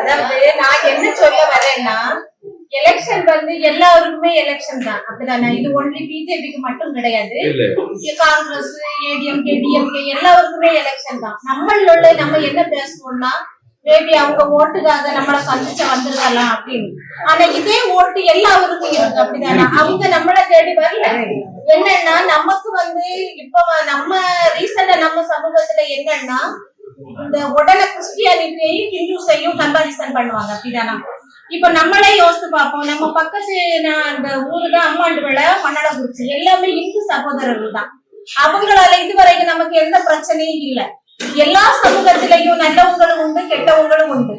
அதாவது நான் என்ன சொல்ல வரேன்னா, எலெக்ஷன் வந்து எல்லாருக்குமே எலெக்ஷன் தான். அப்படிதானே? இது ஒன்லி பிஜேபிக்கு மட்டும் கிடையாது. காங்கிரஸ், ஏடிஎம்கே, டிஎம்கே எல்லாருக்குமே எலெக்ஷன் தான். நம்மள நம்ம என்ன பேசணும்னா, மேபி அவங்க ஓட்டுக்காக நம்மள சந்திச்ச வந்துருக்கலாம் அப்படின்னு. ஆனா இதே ஓட்டு எல்லாருக்கும் இருக்கு. அப்படிதானே? அவங்க நம்மள தேடி வரல. என்னன்னா நமக்கு வந்து இப்ப நம்ம ரீசெண்டா நம்ம சமூகத்துல என்னன்னா, இந்த உடனே கிறிஸ்டியானிட்டியையும் ஹிந்துஸையும் கம்பாரிசன் பண்ணுவாங்க. அப்படிதானா? இப்ப நம்மளே யோசித்து பார்ப்போம். நம்ம பக்கத்து அந்த ஊரு தான் அம்மாண்டுவில, மண்ணளக்குறிச்சி எல்லாமே இந்து சகோதரர்கள் தான். அவங்களால இதுவரைக்கும் நமக்கு எந்த பிரச்சனையும் இல்லை. எல்லா சமூகத்திலையும் நல்லவங்களும் உண்டு, கெட்டவங்களும் உண்டு.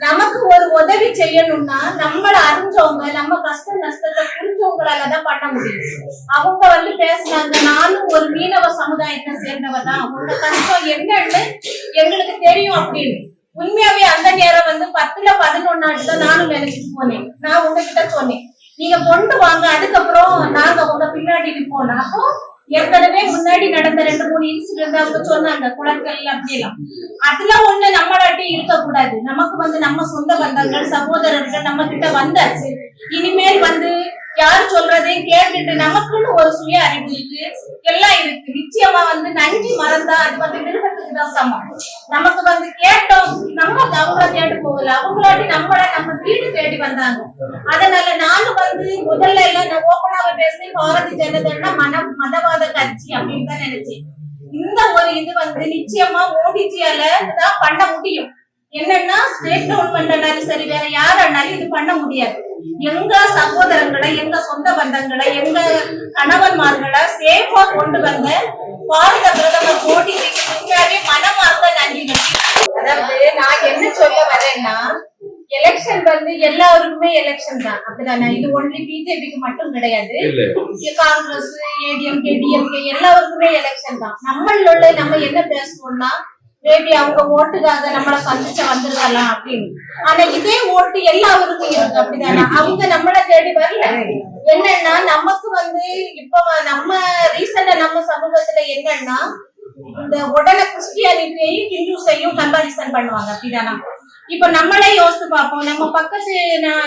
நமக்கு ஒரு உதவி செய்யணும்னா நம்மள அறிஞ்சவங்க, நம்ம கஷ்ட நஷ்டத்தை புரிஞ்சவங்களாலதான் பண்ண முடியும். அவங்க வந்து பேசினாங்க, நானும் ஒரு மீனவ சமுதாயத்தை சேர்ந்தவ தான், உங்க கஷ்டம் என்னன்னு எங்களுக்கு தெரியும் அப்படின்னு. உண்மையாவே அந்த நேரம் வந்து 10ல 11 தான் நானும் நினைச்சிட்டு போனேன். நான் உங்ககிட்ட சொன்னேன், நீங்க கொண்டு வாங்க, அதுக்கப்புறம் நாங்க உங்க பின்னாடி போனோம். அப்போ ஏற்கனவே முன்னாடி நடந்த 2-3 இன்சிடென்ட் அவங்க சொன்னாங்க, குளக்கல் அப்படிலாம். அதுல ஒண்ணு நம்மளாட்டி இருக்கக்கூடாது. நமக்கு வந்து நம்ம சொந்த பந்தங்கள், சகோதரர்கள் நம்ம கிட்ட வந்தாச்சு. இனிமேல் வந்து யாரு சொல்றதையும் கேட்டுட்டு நமக்குன்னு ஒரு சுய அறிவு இருக்கு, எல்லாம் இருக்கு. நிச்சயமா வந்து நன்றி மறந்தா அது வந்து மிருகத்துக்கு தான் சமம். நமக்கு வந்து கேட்டோம், நம்ம அவங்கள தேடி போகல, அவங்களாட்டி நம்ம வீடு தேடி வந்தாங்க. அதனால நானும் வந்து முதல்ல எல்லாம் நான் ஓப்பனாக பேசி பாரதிய ஜனதா மதவாத கட்சி அப்படின்னு தான் நினைச்சேன். இந்த ஒரு இது வந்து நிச்சயமா மோடிஜியால தான் பண்ண முடியும். என்னன்னா ஸ்டேட் கவர்மெண்ட்னாலும் சரி, வேற யாராலும் இது பண்ண முடியாது. எங்க சகோதரங்களை, எங்க சொந்த பந்தங்களை, எங்க கணவன்மார்களை சேஃபா கொண்டு வந்த பாரத பிரதமர் மோடிஜிக்கு உண்மையாவே மனமார்ந்த நன்றிகள். அதாவது நான் என்ன சொல்ல வரேன்னா, எலெக்ஷன் வந்து எல்லாருக்குமே எலெக்ஷன் தான். அப்படிதானே? இது ஒன்லி பிஜேபிக்கு மட்டும் கிடையாது. காங்கிரஸ், ஏடிஎம்கே, டிஎம்கே எல்லாருக்குமே எலெக்ஷன் தான். நம்மள நம்ம என்ன பேசணும்னா, மேபி அவங்க ஓட்டுக்காக நம்மள சந்திச்ச வந்துருக்கலாம் அப்படின்னு. ஆனா இதே ஓட்டு எல்லாருக்கும் இருக்கு. அப்படிதானே? அவங்க நம்மள தேடி வரல. என்னன்னா நமக்கு வந்து இப்ப நம்ம ரீசெண்டா நம்ம சமூகத்துல என்னன்னா, இந்த உடனே கிறிஸ்டியானிட்டியையும் ஹிந்துஸையும் கம்பாரிசன் பண்ணுவாங்க. அப்படிதானா? இப்ப நம்மளே யோசித்து பார்ப்போம். நம்ம பக்கத்து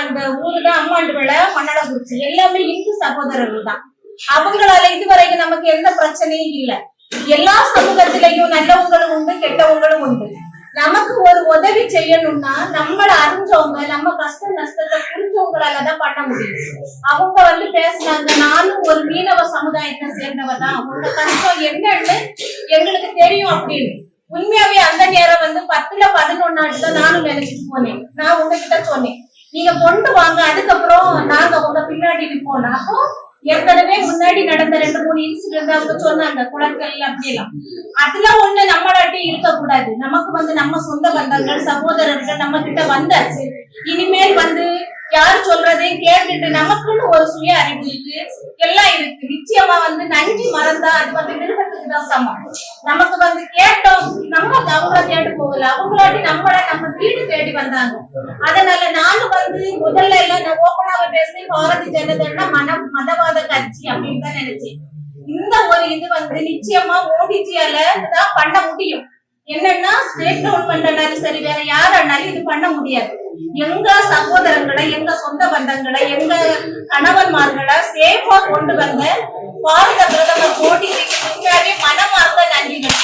அந்த ஊரு தான் அம்மாண்டுவில, மண்ணளக்குறிச்சி எல்லாமே இந்து சகோதரர்கள் தான். அவங்களால இதுவரைக்கும் நமக்கு எந்த பிரச்சனையும் இல்லை. எல்லா சமூகத்திலையும் நல்லவங்களும் உண்டு, கெட்டவங்களும் உண்டு. நமக்கு ஒரு உதவி செய்யணும்னா நம்மள அறிஞ்சவங்க, நம்ம கஷ்ட நஷ்டத்தை புரிஞ்சவங்களாலதான் பண்ண முடியும். அவங்க வந்து பேசினாங்க, நானும் ஒரு மீனவ சமுதாயத்தை சேர்ந்தவ தான், உங்க கஷ்டம் என்னன்னு எங்களுக்கு தெரியும் அப்படின்னு. உண்மையாவே அந்த நேரம் வந்து 10ல 11 தான் நானும் நினைச்சிட்டு போனேன். நான் உங்ககிட்ட சொன்னேன், நீங்க கொண்டு வாங்க, அதுக்கப்புறம் நாங்க உங்க பின்னாடி போனோம். அப்போ ஏற்கனவே முன்னாடி நடந்த 2-3 இன்சிடென்ட் அவங்க சொன்னாங்க, குளக்கல் அப்படிலாம். அதுல ஒண்ணு நம்மளாட்டி இருக்கக்கூடாது. நமக்கு வந்து நம்ம சொந்த பந்தங்கள், சகோதரர்கள் நம்ம கிட்ட வந்தாச்சு. இனிமேல் வந்து யாரு சொல்றதையும் கேட்டுட்டு நமக்குன்னு ஒரு சுய அறிவு இருக்கு, எல்லாம் இருக்கு. நிச்சயமா வந்து நன்றி மறந்தா அது வந்து மிருகத்துக்கு தான் சமம். நமக்கு வந்து கேட்டோம், நம்ம அவங்கள தேடி போகல, அவங்களாட்டி நம்ம வீடு தேடி வந்தாங்க. அதனால நானும் வந்து முதல்ல எல்லாம் நான் ஓப்பனாக பேசி பாரதிய ஜனதா மதவாத கட்சி அப்படின்னு தான் நினைச்சேன். இந்த ஒரு இது வந்து நிச்சயமா மோடிஜியால தான் பண்ண முடியும். என்னன்னா ஸ்டேட் கவர்மெண்ட்னாலும் சரி, வேற யாராலும் இது பண்ண முடியாது. எங்க சகோதரங்களை, எங்க சொந்த பந்தங்களை, எங்க கணவன்மார்களை சேஃபா கொண்டு வந்த பாரத பிரதமர் மோடிஜிக்கு உண்மையாவே மனமார்ந்த நன்றிகள்.